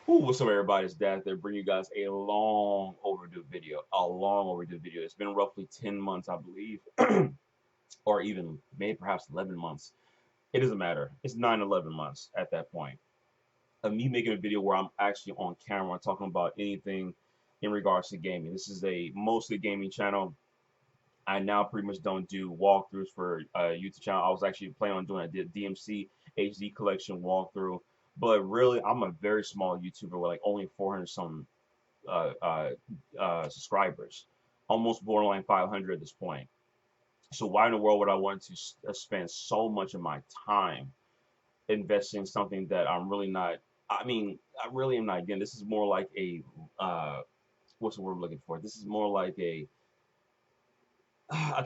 What's up, everybody? It's Dad there, bringing you guys a long overdue video. A long overdue video. It's been roughly 10 months, I believe, or even maybe perhaps 11 months. It doesn't matter. It's 9, 11 months at that point of me making a video where I'm actually on camera talking about anything in regards to gaming. This is a mostly gaming channel. I now pretty much don't do walkthroughs for YouTube channel. I was actually planning on doing a DMC HD collection walkthrough, but really I'm a very small YouTuber with like only 400 some subscribers, almost borderline 500 at this point. So why in the world would I want to spend so much of my time investing in something that I'm really not? I mean, I really am not. Again, this is more like a what's the word I'm looking for? This is more like a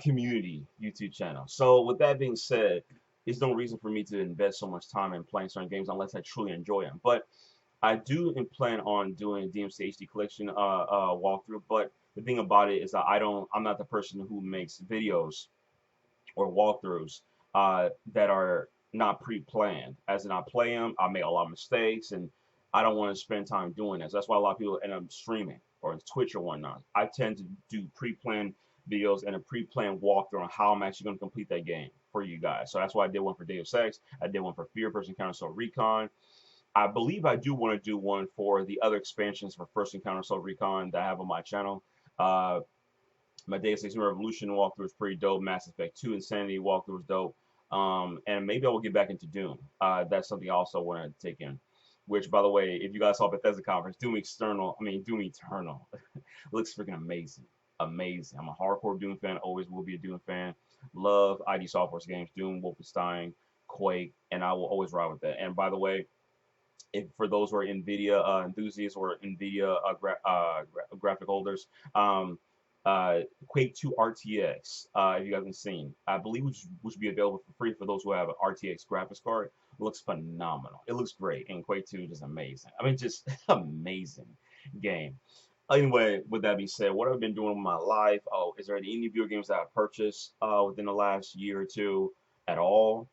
community YouTube channel. So with that being said, there's no reason for me to invest so much time in playing certain games unless I truly enjoy them. But I do plan on doing DMC HD collection walkthrough, but the thing about it is that I'm not the person who makes videos or walkthroughs that are not pre-planned. As in, I play them, I make a lot of mistakes, and I don't want to spend time doing this. That's why a lot of people end up streaming or on Twitch or whatnot. I tend to do pre-planned videos and a pre-planned walkthrough on how I'm actually going to complete that game for you guys. So that's why I did one for Deus Ex. I did one for Fear Person Counter Soul Recon. I believe I do want to do one for the other expansions for First Encounter Soul Recon that I have on my channel. Uh, my Deus Ex Revolution walkthrough is pretty dope. Mass Effect 2 Insanity walkthrough is dope. And maybe I will get back into Doom. That's something I also want to take in. Which, by the way, if you guys saw Bethesda conference, Doom Eternal looks freaking amazing. Amazing. I'm a hardcore Doom fan, always will be a Doom fan. Love ID Software's games, Doom, Wolfenstein, Quake, and I will always ride with that. And by the way, if for those who are NVIDIA enthusiasts or NVIDIA graphic holders, um, Quake 2 RTX, if you guys haven't seen, I believe which should be available for free for those who have an RTX graphics card. It looks phenomenal. It looks great, and Quake 2 is just amazing. I mean, just amazing game. Anyway, with that being said, what I've been doing with my life? Oh, is there any video games that I've purchased within the last year or two at all?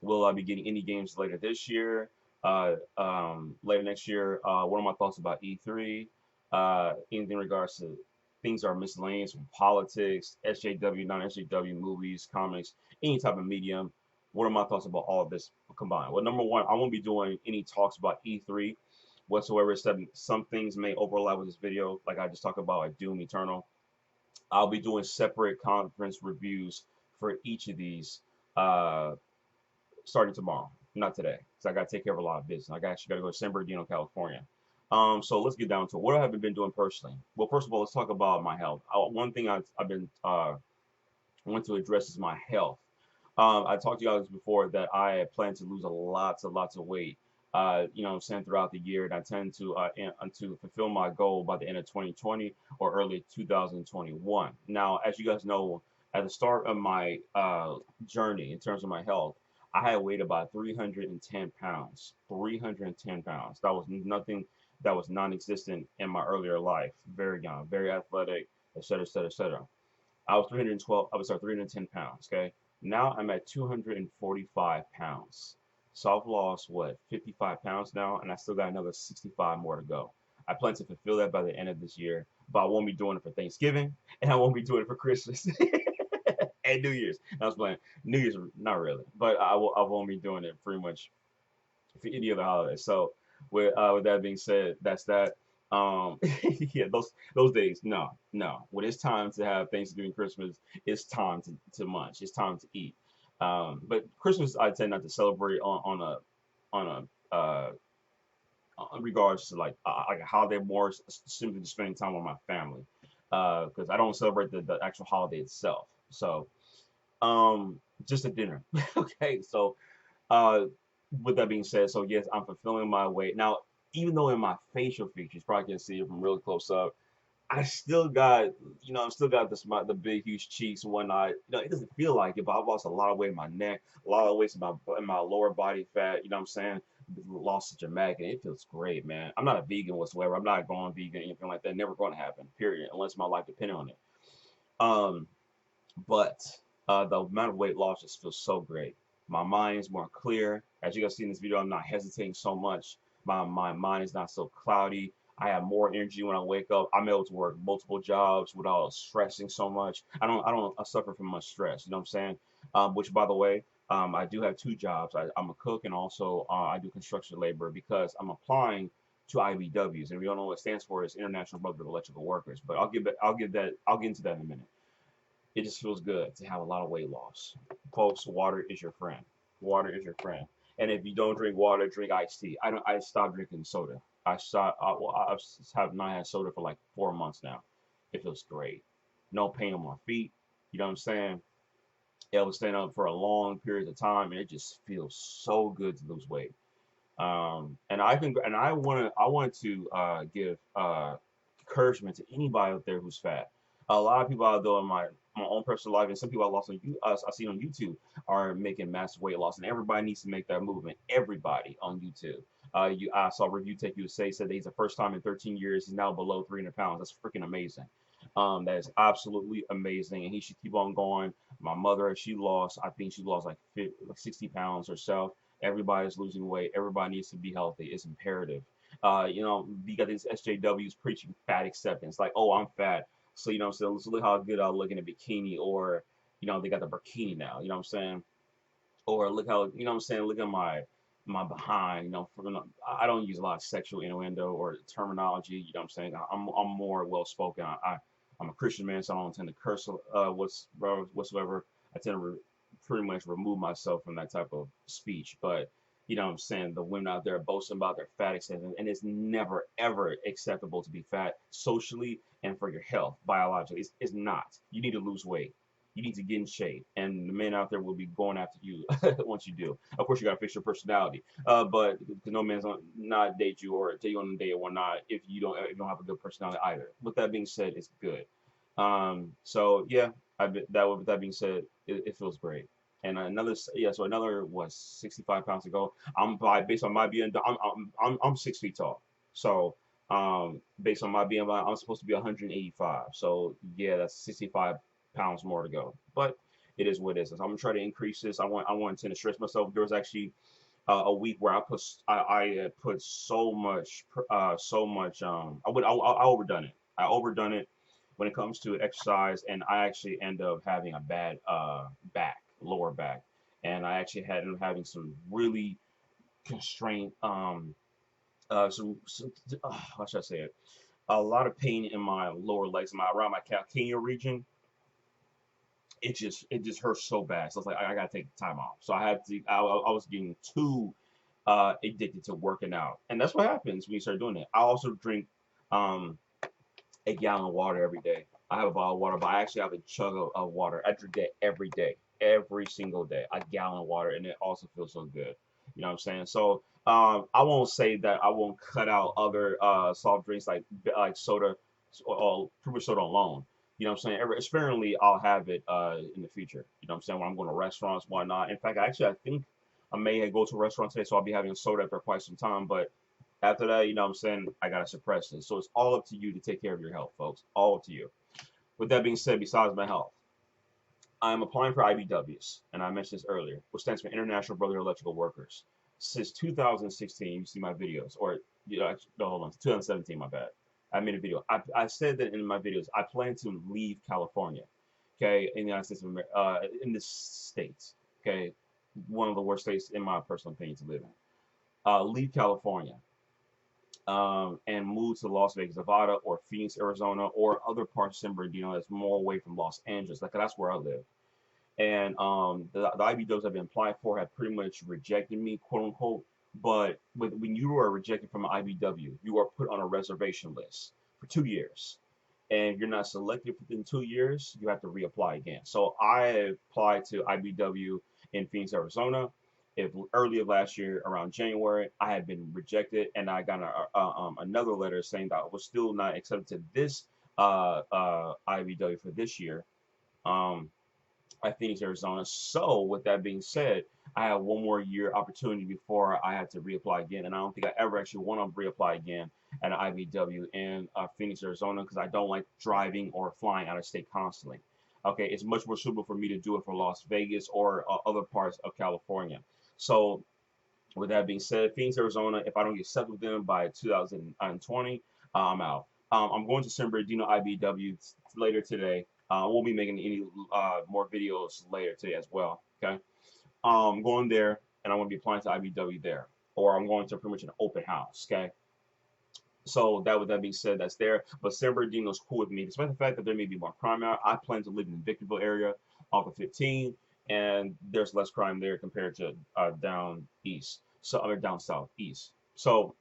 Will I be getting any games later this year? Later next year? What are my thoughts about E3? Anything in regards to things that are miscellaneous from politics, SJW, non-SJW, movies, comics, any type of medium. What are my thoughts about all of this combined? Well, number one, I won't be doing any talks about E3 whatsoever. Some things may overlap with this video, like I just talked about, like Doom Eternal. I'll be doing separate conference reviews for each of these uh, starting tomorrow, not today, because I got to take care of a lot of business. I actually got to go to San Bernardino, California. So let's get down to it. What have I been doing personally? Well, first of all, let's talk about my health. One thing I've been want to address is my health. I talked to you guys before that I plan to lose a lots of weight. I'm saying throughout the year, and I tend to fulfill my goal by the end of 2020 or early 2021. Now, as you guys know, at the start of my journey in terms of my health, I had weighed about 310 pounds. 310 pounds. That was nothing. That was non-existent in my earlier life. Very young, very athletic, etc., etc., etc. I was 312. I was sorry, 310 pounds. Okay. Now I'm at 245 pounds. So I've lost what 55 pounds now, and I still got another 65 more to go. I plan to fulfill that by the end of this year, but I won't be doing it for Thanksgiving, and I won't be doing it for Christmas and New Year's. I was playing New Year's, not really, but I won't be doing it pretty much for any other holiday. So with that being said, that's that. Yeah, those days, no, no. When it's time to have Thanksgiving, Christmas, it's time to munch. It's time to eat. But Christmas, I tend not to celebrate on a regards to like a holiday, more simply to spending time with my family. Because I don't celebrate the actual holiday itself. So just a dinner. Okay, so uh, with that being said, so yes, I'm fulfilling my weight. Now, even though in my facial features, probably can see it from really close up, I still got, I've still got the big, huge cheeks and whatnot. It doesn't feel like it, but I've lost a lot of weight in my neck, a lot of weight in my lower body fat. You know what I'm saying? Lost such a mag, and it feels great, man. I'm not a vegan whatsoever. I'm not going vegan, anything like that. Never going to happen, period, unless my life depended on it. Um, but the amount of weight loss just feels so great. My mind is more clear. As you guys see in this video, I'm not hesitating so much. My mind is not so cloudy. I have more energy when I wake up. I'm able to work multiple jobs without stressing so much. I don't suffer from much stress. You know what I'm saying? Which, by the way, I do have two jobs. I'm a cook and also I do construction labor because I'm applying to IBWs, and we don't know what it stands for. It's International Brotherhood of Electrical Workers. But I'll get into that in a minute. It just feels good to have a lot of weight loss. Folks, water is your friend. Water is your friend. And if you don't drink water, drink iced tea. I stopped drinking soda. I have not had soda for like 4 months now. It feels great. No pain on my feet. You know what I'm saying? Able to stand up for a long period of time, and it just feels so good to lose weight. And I think, and I want to give encouragement to anybody out there who's fat. A lot of people out there in my own personal life, and some people I lost on you, I see on YouTube are making massive weight loss, and everybody needs to make that movement. Everybody on YouTube. I saw Review Tech USA said that he's the first time in 13 years he's now below 300 pounds. That's freaking amazing. That is absolutely amazing, and he should keep on going. My mother, I think she lost like 60 pounds herself. Everybody's losing weight. Everybody needs to be healthy. It's imperative. You got these SJWs preaching fat acceptance, like, oh, I'm fat. So, you know what I'm saying? Let's look how good I look in a bikini, or, they got the bikini now, you know what I'm saying? Or look how, you know what I'm saying? Look at my behind, I don't use a lot of sexual innuendo or terminology, you know what I'm saying? I'm more well spoken. I'm a Christian man, so I don't tend to curse whatsoever. I tend to pretty much remove myself from that type of speech. But you know what I'm saying? The women out there boasting about their fat acceptance, and it's never ever acceptable to be fat socially and for your health biologically. It's not. You need to lose weight. You need to get in shape, and the men out there will be going after you once you do. Of course, you gotta fix your personality, but because no man's on not date you or take you on a date or whatnot if you don't have a good personality either. With that being said, it's good. So yeah, with that being said, it feels great. And so another was 65 pounds ago. Based on my BMI, I'm 6 feet tall. So based on my BMI, I'm supposed to be 185. So yeah, that's 65 pounds more to go. But it is what it is. So I'm gonna try to increase this. I want to stress myself. There was actually a week where I put so much I overdone it. I overdone it when it comes to exercise, and I actually end up having a bad lower back, and I actually had ended up having some really constraint how should I say it? A lot of pain in my lower legs, around my calcaneal region. It just hurts so bad. So it's like I gotta take time off. So I had to. I was getting too addicted to working out, and that's what happens when you start doing it. I also drink um, a gallon of water every day. I have a bottle of water, but I actually have a chug of water. I drink that every day, every single day, a gallon of water, and it also feels so good. You know what I'm saying? So I won't say that I won't cut out other soft drinks like soda or pretty much soda alone. You know what I'm saying? Sparingly, I'll have it in the future. You know what I'm saying? When I'm going to restaurants, whatnot. In fact, actually, I think I may go to a restaurant today, so I'll be having a soda after quite some time. But after that, you know what I'm saying? I gotta suppress it. So it's all up to you to take care of your health, folks. All up to you. With that being said, besides my health, I'm applying for IBWs, and I mentioned this earlier, which stands for International Brotherhood of Electrical Workers. Since 2016, you see my videos, or no, hold on, 2017, my bad. I made a video. I said that in my videos, I plan to leave California, okay, in the United States of America, in the states, okay, one of the worst states in my personal opinion to live in. Leave California and move to Las Vegas, Nevada, or Phoenix, Arizona, or other parts of San Bernardino that's more away from Los Angeles. Like that's where I live. And the IBWs I've been applying for have pretty much rejected me, quote unquote. But when you are rejected from an IBW, you are put on a reservation list for 2 years. And if you're not selected within 2 years, you have to reapply again. So I applied to IBW in Phoenix, Arizona. If early of last year, around January, I had been rejected, and I got another letter saying that I was still not accepted to this IBW for this year. Um, at Phoenix, Arizona. So, with that being said, I have one more year opportunity before I have to reapply again, and I don't think I ever actually want to reapply again at an IBW in Phoenix, Arizona, because I don't like driving or flying out of state constantly. Okay, it's much more suitable for me to do it for Las Vegas or other parts of California. So With that being said, Phoenix, Arizona, if I don't get settled with them by 2020, I'm out. I'm going to San Bernardino IBW later today. We'll be making any more videos later today as well. Okay. I'm going there and I'm going to be applying to IBW there, or I'm going to pretty much an open house. Okay. So that with that being said, that's there. But San Bernardino's cool with me, despite the fact that there may be more crime out. I plan to live in the Victorville area off of 15, and there's less crime there compared to down east. So I mean down south east. So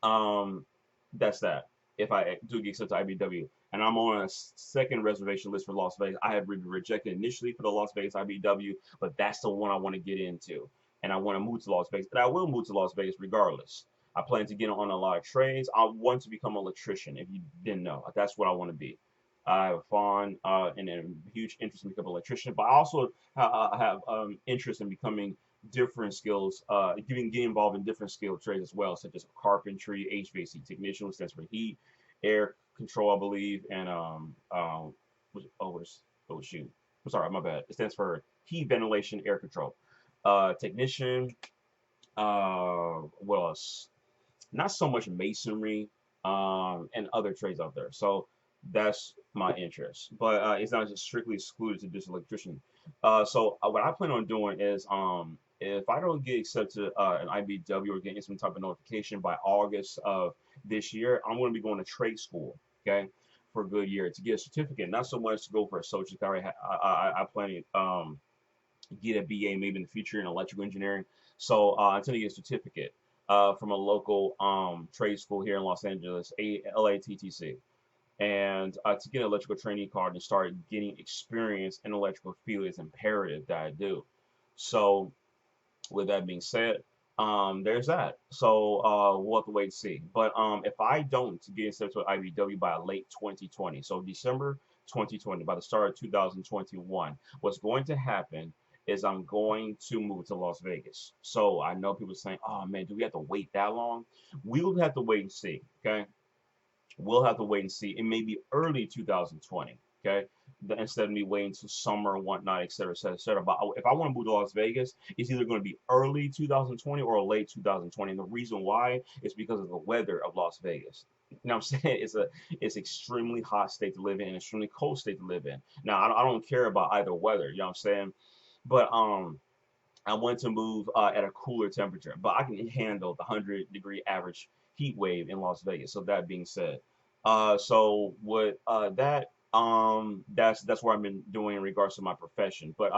um, that's that. If I do get accepted to IBW, and I'm on a second reservation list for Las Vegas, I have been rejected initially for the Las Vegas IBW, but that's the one I want to get into, and I want to move to Las Vegas, and I will move to Las Vegas regardless. I plan to get on a lot of trades. I want to become an electrician. If you didn't know, that's what I want to be. I have a fond and a huge interest in becoming an electrician, but I also have interest in becoming different skills, getting involved in different skill trades as well, such as carpentry, HVAC technician, which stands for heat, air control, I believe, and oh shoot, I'm sorry, my bad. It stands for heat, ventilation, air control, technician. What else? Not so much masonry, and other trades out there. So that's my interest, but it's not just strictly excluded to just electrician. So what I plan on doing is, if I don't get accepted an IBW or getting some type of notification by August of this year, I'm going to be going to trade school. Okay. For a good year to get a certificate, not so much to go for a social. I plan to get a BA maybe in the future in electrical engineering. So until you get a certificate from a local trade school here in Los Angeles, LATTC, and to get an electrical training card and start getting experience in electrical field is imperative that I do. So with that being said, there's that. So we'll have to wait and see. But if I don't get accepted to IBW by late 2020, so December 2020, by the start of 2021, what's going to happen is I'm going to move to Las Vegas. So I know people saying, "Oh man, do we have to wait that long?" We'll have to wait and see. Okay, we'll have to wait and see. It may be early 2020. Okay, instead of me waiting till summer and whatnot, et cetera, et cetera, et cetera. But if I want to move to Las Vegas, it's either going to be early 2020 or late 2020. And the reason why is because of the weather of Las Vegas. You know what I'm saying? It's extremely hot state to live in, and extremely cold state to live in. Now I don't care about either weather. You know what I'm saying? But I want to move at a cooler temperature, but I can handle the 100-degree average heat wave in Las Vegas. So that being said, so what that's where I've been doing in regards to my profession. But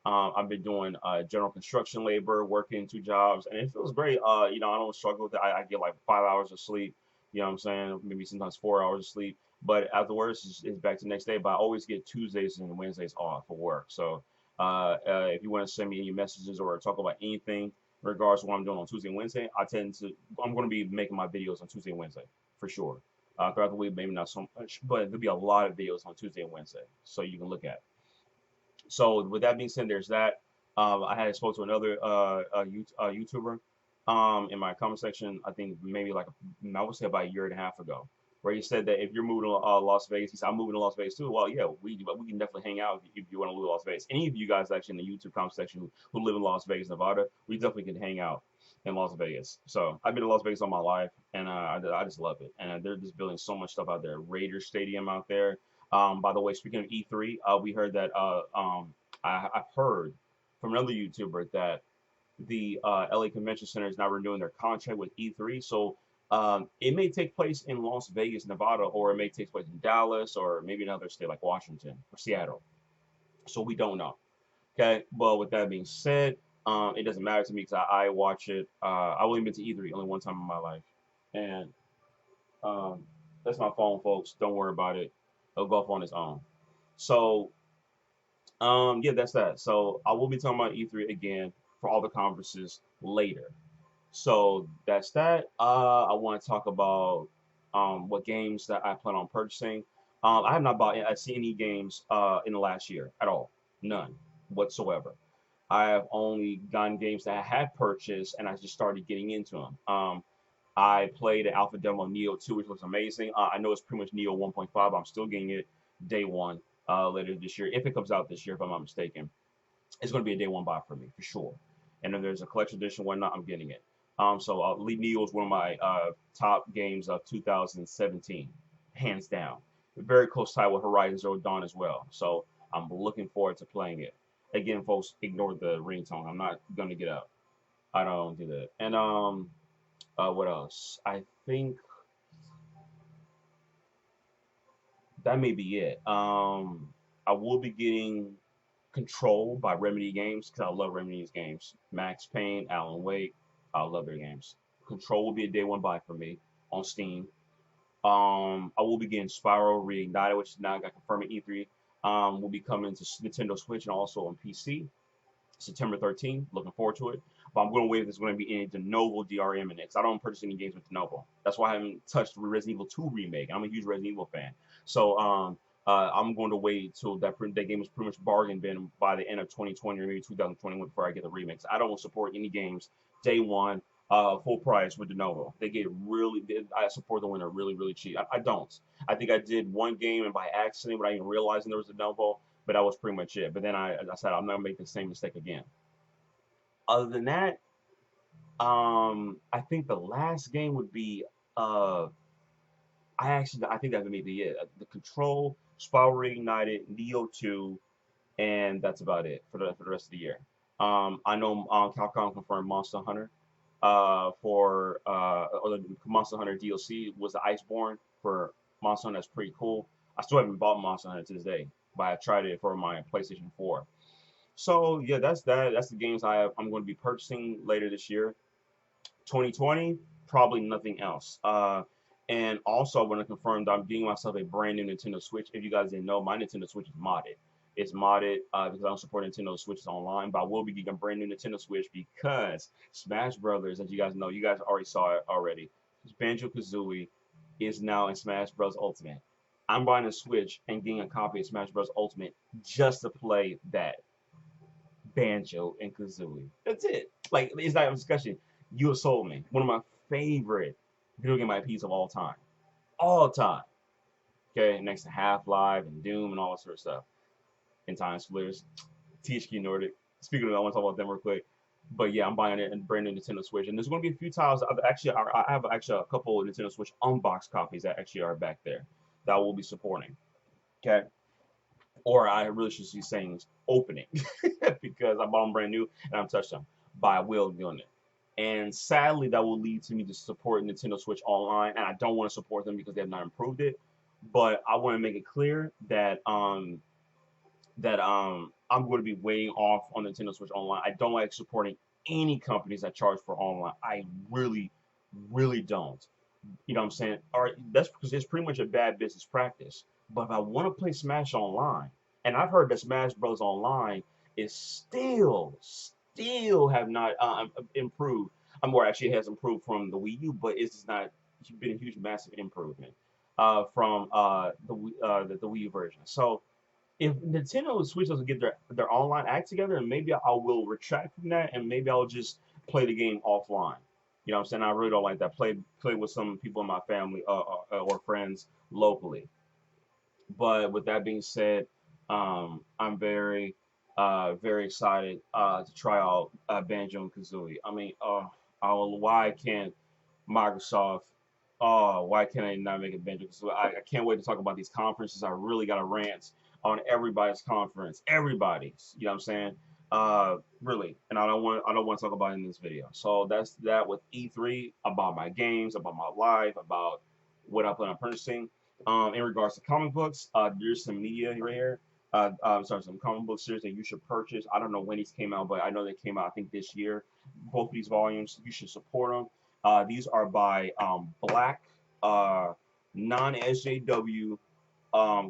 I've been doing general construction labor, working two jobs, and it feels great. I don't struggle with it. I get like 5 hours of sleep. You know what I'm saying? Maybe sometimes 4 hours of sleep. But afterwards, it's back to the next day. But I always get Tuesdays and Wednesdays off for work. So if you want to send me any messages or talk about anything in regards to what I'm doing on Tuesday and Wednesday, I'm going to be making my videos on Tuesday and Wednesday for sure. Throughout the week, maybe not so much, but there'll be a lot of videos on Tuesday and Wednesday, so you can look at. So with that being said, there's that. I had spoke to another YouTuber in my comment section. I think maybe I would say about a year and a half ago, where he said that if you're moving to Las Vegas, he said I'm moving to Las Vegas too. Well, yeah, we can definitely hang out if you want to move to Las Vegas. Any of you guys actually in the YouTube comment section who live in Las Vegas, Nevada, we definitely can hang out in Las Vegas. So I've been to Las Vegas all my life, and I just love it. And they're just building so much stuff out there. Raiders Stadium out there. By the way, speaking of E3, we heard that I've heard from another YouTuber that the LA Convention Center is now renewing their contract with E3. So it may take place in Las Vegas, Nevada, or it may take place in Dallas, or maybe another state like Washington or Seattle. So we don't know. Okay, but with that being said, it doesn't matter to me because I watch it. I've only been to E3 only one time in my life, and um, that's my phone, folks. Don't worry about it. It'll go off on its own. So yeah, that's that. So I will be talking about E3 again for all the conferences later. So that's that. I want to talk about what games that I plan on purchasing. I have not bought any games in the last year at all. None whatsoever. I have only gotten games that I had purchased and I just started getting into them. I played an alpha demo of Neo 2, which looks amazing. I know it's pretty much Neo 1.5. I'm still getting it day one later this year. If it comes out this year, if I'm not mistaken, it's going to be a day one buy for me for sure. and if there's a collection edition, whatnot, I'm getting it. So Elite Neo is one of my top games of 2017, hands down. Very close tie with Horizon Zero Dawn as well. So I'm looking forward to playing it. Again, folks, ignore the ringtone. I'm not gonna get up. I don't do that. And what else? I think that may be it. I will be getting Control by Remedy Games because I love Remedy's games. Max Payne, Alan Wake, I love their games. Control will be a day one buy for me on Steam. I will be getting Spyro Reignited, which now got confirmed at E3. Will be coming to Nintendo Switch and also on PC. September 13th. Looking forward to it. But I'm going to wait if there's going to be any Denovo DRM in it because I don't purchase any games with Denovo. That's why I haven't touched Resident Evil 2 remake. I'm a huge Resident Evil fan. So I'm going to wait till that game is pretty much bargain bin by the end of 2020 or maybe 2021 before I get the remakes. I don't support any games day one full price with Denovo. They get really, I support them when they're really, really cheap. I don't. I think I did one game and by accident without even realizing there was a Denovo, but that was pretty much it. But then I said I'm not gonna make the same mistake again. Other than that, I think the last game would be uh, I think that may be it. The Control, Spyro Reignited, Neo 2, and that's about it for the rest of the year. I know Capcom confirmed Monster Hunter or the Monster Hunter DLC was the Iceborne for Monster Hunter. That's pretty cool. I still haven't bought Monster Hunter to this day, but I tried it for my PlayStation 4. So yeah, that's that. That's the games I'm going to be purchasing later this year. 2020, probably nothing else. And also, I want to confirm that I'm getting myself a brand new Nintendo Switch. If you guys didn't know, my Nintendo Switch is modded. It's modded because I don't support Nintendo Switches online, but I will be getting a brand new Nintendo Switch because Smash Brothers, as you guys know, you guys already saw it already. Banjo Kazooie is now in Smash Bros. Ultimate. I'm buying a Switch and getting a copy of Smash Bros. Ultimate just to play that. Banjo and Kazooie. That's it. Like it's not a discussion. You have sold me. One of my favorite video game IPs of all time. All time. Okay, next to Half Life and Doom and all that sort of stuff. And Time Splitters, THQ Nordic. Speaking of that, I want to talk about them real quick. But yeah, I'm buying it and brand new Nintendo Switch. And there's going to be a few titles. I have actually a couple of Nintendo Switch unboxed copies that actually are back there that I will be supporting. Okay, or I really should be saying opening because I bought them brand new and I'm touched them. But I will doing it. And sadly, that will lead to me to support Nintendo Switch Online, and I don't want to support them because they have not improved it. But I want to make it clear that I'm going to be weighing off on Nintendo Switch Online. I don't like supporting any companies that charge for online. I really, really don't. You know what I'm saying? All right, that's because it's pretty much a bad business practice. But if I want to play Smash Online, and I've heard that Smash Bros. Online is still have not improved. More actually it has improved from the Wii U, but it's just not been a huge, massive improvement from the Wii U version. So if Nintendo Switch doesn't get their online act together, and maybe I will retract from that, and maybe I'll just play the game offline. You know what I'm saying? I really don't like that. Play with some people in my family or friends locally. But with that being said, I'm very excited to try out Banjo and Kazooie. I mean, why can't Microsoft? Oh, why can't I not make a Banjo Kazooie? I can't wait to talk about these conferences. I really got a rant on everybody's conference, everybody's. You know what I'm saying? Really, and I don't want to talk about it in this video. So that's that with E3 about my games, about my life, about what I plan on purchasing. In regards to comic books, there's some media right here. Sorry, some comic book series that you should purchase. I don't know when these came out, but I know they came out I think this year. Both of these volumes, you should support them. These are by Black non-SJW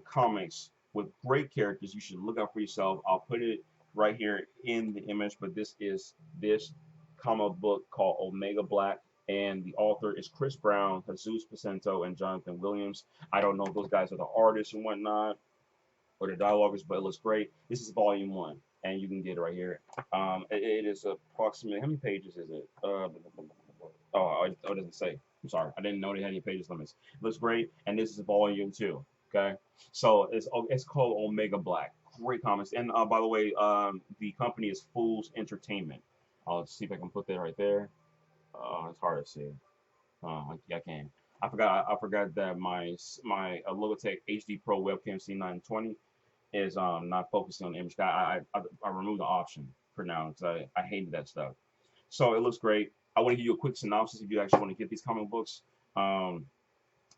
comics with great characters. You should look out for yourself. I'll put it right here in the image, but this is this comic book called Omega Black, and the author is Chris Brown, Jesus Pacento, and Jonathan Williams. I don't know if those guys are the artists and whatnot, or the dialoguers, but it looks great. This is volume one, and you can get it right here. It is approximately, how many pages is it? It doesn't say. I'm sorry, I didn't know they had any pages limits. It looks great, and this is volume two. Okay, so it's called Omega Black. Great comments, and by the way, the company is Fools Entertainment. I'll see if I can put that right there. It's hard to see. I can. I forgot that my Logitech HD Pro webcam C920 is not focusing on the image. I removed the option for now because I hated that stuff. So it looks great. I want to give you a quick synopsis if you actually want to get these comic books. Um,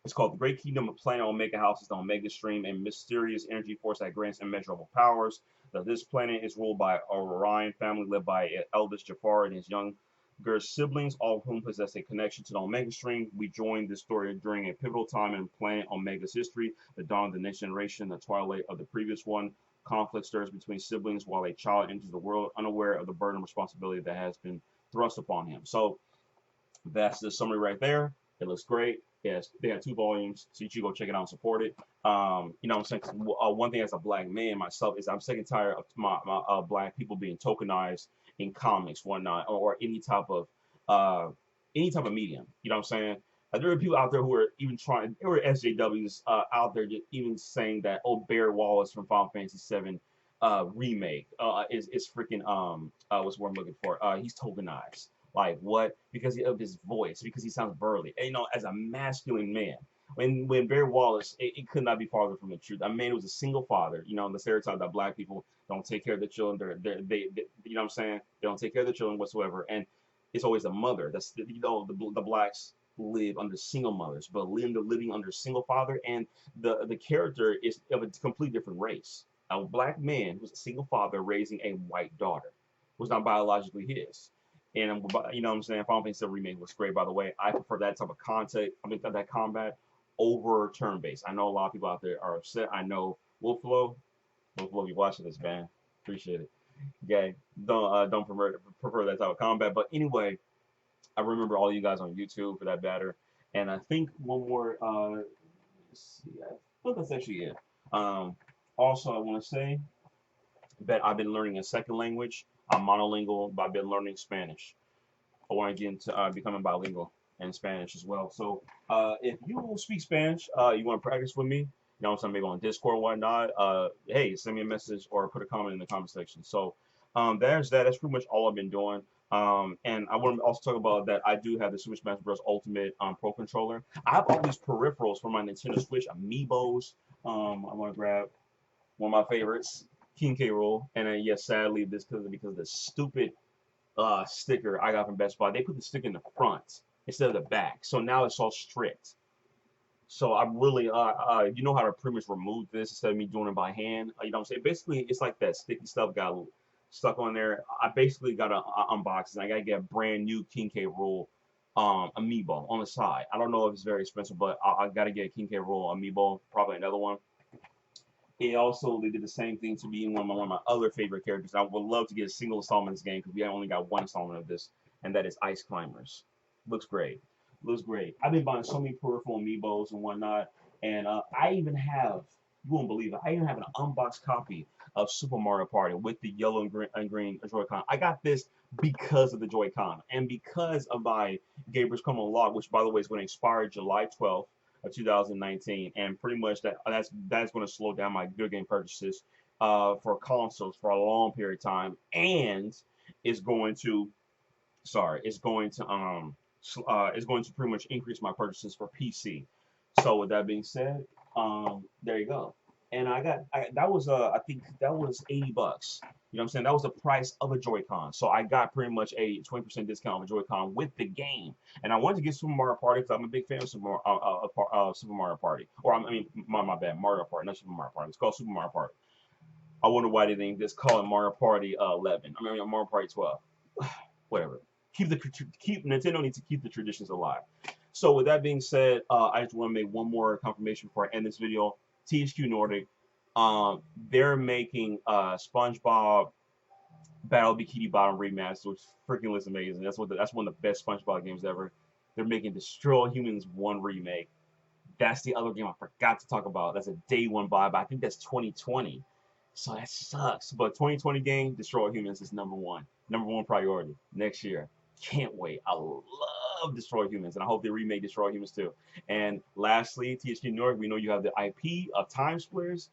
it's called The Great Kingdom of Planet Omega houses the Omega Stream, a mysterious energy force that grants immeasurable powers. This planet is ruled by a Orion family led by eldest Jafar and his younger siblings, all of whom possess a connection to the Omega Stream. We join this story during a pivotal time in Planet Omega's history, the dawn of the next generation, the twilight of the previous one. Conflict stirs between siblings while a child enters the world unaware of the burden of responsibility that has been thrust upon him. So that's the summary right there. It looks great. Yes, they have 2 volumes, so you should go check it out and support it. You know what I'm saying? 'Cause, one thing as a black man myself is I'm sick and tired of my black people being tokenized in comics, whatnot, or uh, any type of medium. You know what I'm saying? There are people out there who are even trying, there were SJWs out there just even saying that, oh, Bear Wallace from Final Fantasy VII remake is freaking what's the word I'm looking for? He's tokenized. Like what? Because of his voice, because he sounds burly. And, you know, as a masculine man, when Barry Wallace, it could not be farther from the truth. A man who was a single father. You know, the stereotype that black people don't take care of their children. They you know what I'm saying? They don't take care of their children whatsoever. And it's always a mother. That's you know the blacks live under single mothers, but living under single father, and the character is of a complete different race. A black man who's a single father raising a white daughter was not biologically his. And you know what I'm saying? Final Fantasy VII Remake looks great, by the way. I prefer that type of content, I mean that combat over turn based. I know a lot of people out there are upset. I know Wolflo, you watching this, man. Appreciate it. Okay, don't prefer that type of combat. But anyway, I remember all you guys on YouTube for that batter. And I think one more. Let's see, I think that's actually it. Um, Also, I want to say that I've been learning a second language. I'm monolingual, but I've been learning Spanish. I want to get into becoming bilingual in Spanish as well. So if you speak Spanish, you want to practice with me, you know what I'm saying, maybe on Discord or whatnot, hey, send me a message or put a comment in the comment section. So there's that. That's pretty much all I've been doing. And I want to also talk about that I do have the Super Smash Bros. Ultimate Pro Controller. I have all these peripherals for my Nintendo Switch, amiibos. I want to grab one of my favorites, King K. Rool. And then, yes, sadly, because of the stupid sticker I got from Best Buy. They put the sticker in the front instead of the back, so now it's all stripped. So I'm really, you know how to pretty much remove this instead of me doing it by hand. You know what I'm saying? Basically, it's like that sticky stuff got stuck on there. I basically got to unbox it. I got to get a brand new King K. Rool amiibo on the side. I don't know if it's very expensive, but I got to get a King K. Rool amiibo, probably another one. It also they did the same thing to me in one of my other favorite characters. I would love to get a single installment in this game because we only got one installment of this, and that is Ice Climbers. Looks great. Looks great. I've been buying so many peripheral amiibos and whatnot, and I even have, you won't believe it, I even have an unboxed copy of Super Mario Party with the yellow and green Joy-Con. I got this because of the Joy-Con and because of my Gabriel's Come Log, which by the way is going to expire July 12th of 2019, and pretty much that's going to slow down my video game purchases for consoles for a long period of time, and it's going to sorry, it's going to pretty much increase my purchases for PC. So with that being said, there you go. And that was I think that was $80. You know what I'm saying? That was the price of a Joy-Con. So I got pretty much a 20% discount on a Joy-Con with the game. And I wanted to get Super Mario Party because I'm a big fan of Super Mario Party. Or I mean, my bad, Mario Party, not Super Mario Party. It's called Super Mario Party. I wonder why they didn't just call it Mario Party 11. I mean Mario Party 12. Whatever. Keep Nintendo needs to keep the traditions alive. So with that being said, I just want to make one more confirmation before I end this video. THQ Nordic, they're making SpongeBob Battle Bikini Bottom remaster, which freaking looks amazing. That's one of the best SpongeBob games ever. They're making Destroy Humans 1 remake. That's the other game I forgot to talk about. That's a day one buy, but I think that's 2020. So that sucks. But 2020 game, Destroy Humans is number one priority next year. Can't wait. I love Destroy Humans, and I hope they remake Destroy Humans too. And lastly, THQ Nordic, we know you have the IP of Time Splitters.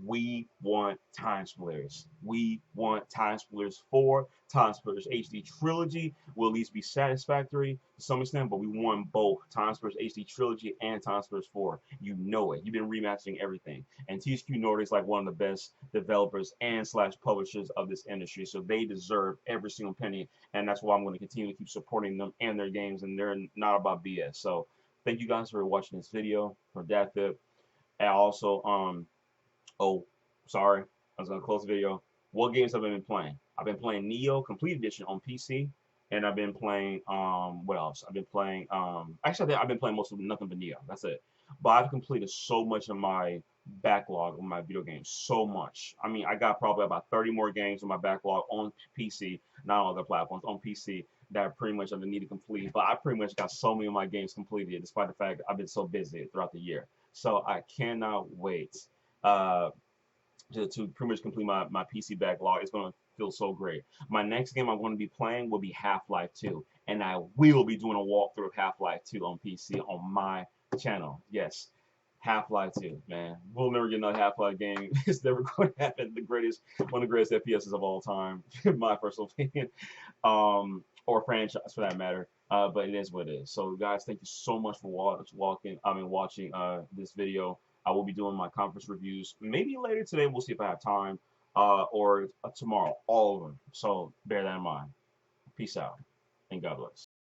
We want Time Splitters. We want Time Splitters 4, Time Splitters HD Trilogy will at least be satisfactory to some extent, but we want both Time Splitters HD Trilogy and Time Splitters 4. You know it. You've been remastering everything. And THQ Nordic is like one of the best developers and slash publishers of this industry, so they deserve every single penny, and that's why I'm going to continue to keep supporting them and their games, and they're not about BS. So thank you guys for watching this video from dathip. And also, oh, sorry. I was gonna close the video. What games have I been playing? I've been playing Neo Complete Edition on PC, and I've been playing what else? I've been playing actually I've been playing most of nothing but Neo. That's it. But I've completed so much of my backlog of my video games. So much. I mean, I got probably about 30 more games in my backlog on PC, not on other platforms, on PC that I pretty much I need to complete. But I pretty much got so many of my games completed, despite the fact I've been so busy throughout the year. So I cannot wait. Uh, to pretty much complete my PC backlog. It's going to feel so great. My next game I'm going to be playing will be Half-Life 2, and I will be doing a walkthrough of Half-Life 2 on PC on my channel. Yes, Half-Life 2, man. We'll never get another Half-Life game. It's never going to happen. One of the greatest FPSs of all time, in my personal opinion, or franchise for that matter. But it is what it is. So, guys, thank you so much for watching this video. I will be doing my conference reviews maybe later today. We'll see if I have time, or tomorrow. All of them. So bear that in mind. Peace out, and God bless.